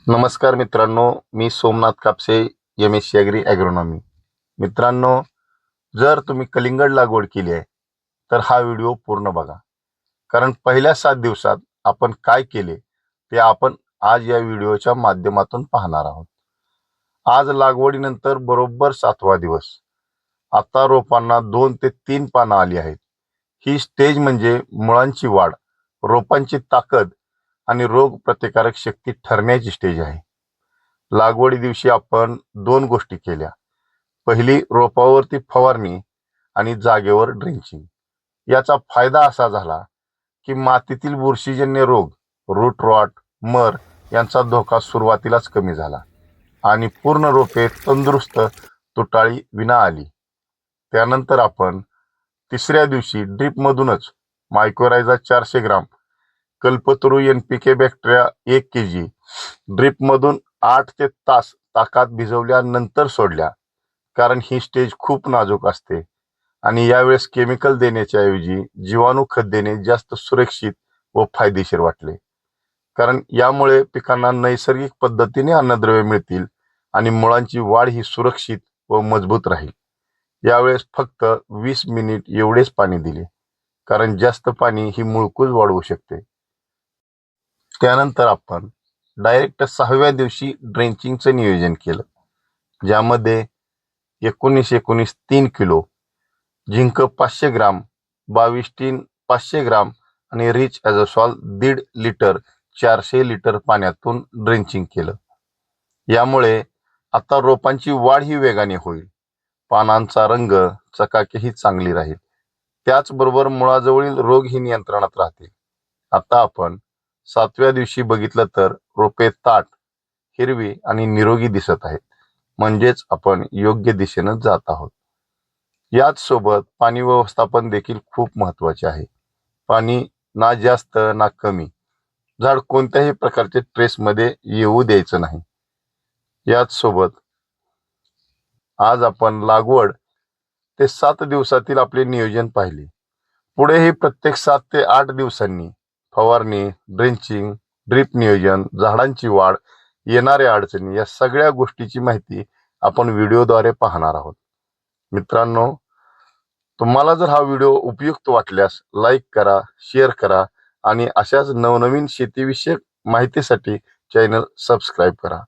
नमस्कार मित्रांनो, मी Somnath Kapse, MSc agri agronomy. मित्रांनो, जर तुम्ही कलिंगड लागवड केली आहे तर हा व्हिडिओ पूर्ण बघा. कारण पहिल्या 7 दिवसात आपण काय केले ते आपण आज या व्हिडिओच्या माध्यमातून पाहणार आहोत. आज लागवडीनंतर बरोबर 7वा दिवस. आता रोपांना 2 ते 3 पानं आली आहेत. ही स्टेज म्हणजे मुळांची वाढ, रोपांची ताकद आणि रोग प्रतिकारक शक्ती ठरण्याची स्टेज आहे. लागवडी दिवशी आपण 2 गोष्टी केल्या. पहिली, रोपावरती फवारणी आणि जागेवर ड्रेंचिंग. याचा फायदा असा झाला की मातीतील बुरशीजन्य रोग, रूट रॉट, मर यांचा धोका सुरुवातीलाच कमी झाला आणि पूर्ण रोपे तंदुरुस्त तुटाळी विना आली. त्यानंतर आपण तिसऱ्या दिवशी ड्रीपमधूनच मायक्रोरायझा 400 ग्राम, कल्पतरू NPK बॅक्टेरिया 1 kg ड्रीपमधून 8 ते तास ताकात भिजवल्यानंतर सोडल्या. कारण ही स्टेज खूप नाजूक असते आणि यावेळेस केमिकल देण्याच्या ऐवजी जीवाणू खत देणे जास्त सुरक्षित व फायदेशीर वाटले. कारण यामुळे पिकांना नैसर्गिक पद्धतीने अन्नद्रव्य मिळतील आणि मुळांची वाढ ही सुरक्षित व मजबूत राहील. यावेळेस फक्त 20 मिनिट एवढेच पाणी दिले, कारण जास्त पाणी ही मुळकूज वाढवू शकते. त्यानंतर आपण डायरेक्ट 6व्या दिवशी ड्रेंचिंगचं नियोजन केलं, ज्यामध्ये 19-19 3 किलो, झिंक 500 ग्राम, 22-3 500 ग्राम आणि रिच ॲझोसॉल 1.5 लिटर 400 लिटर पाण्यातून ड्रेंचिंग केलं. यामुळे आता रोपांची वाढ ही वेगाने होईल, पानांचा रंग चकाकीही चांगली राहील, त्याचबरोबर मुळाजवळील रोग ही नियंत्रणात राहतील. आता आपण 7व्या दिवशी बघितलं तर रोपे ताट, हिरवी आणि निरोगी दिसत आहेत, म्हणजेच आपण योग्य दिशेनं जात आहोत. याच सोबत पाणी व्यवस्थापन देखील खूप महत्त्वाचे आहे. पाणी ना जास्त ना कमी. झाड कोणत्याही प्रकारचे स्ट्रेसमध्ये येऊ द्यायचं नाही. याच सोबत आज आपण लागवड ते 7 दिवसातील आपले नियोजन पाहिले. पुढेही प्रत्येक 7 ते 8 दिवसांनी फवारणी, ड्रेंचिंग, ड्रीप नियोजन, झाडांची वाढ, येणाऱ्या अडचणी या सगळ्या गोष्टीची माहिती आपण व्हिडिओद्वारे पाहणार आहोत. मित्रांनो, तुम्हाला जर हा व्हिडिओ उपयुक्त वाटल्यास लाईक करा, शेअर करा आणि अशाच नवनवीन शेतीविषयक माहितीसाठी चॅनल सबस्क्राईब करा.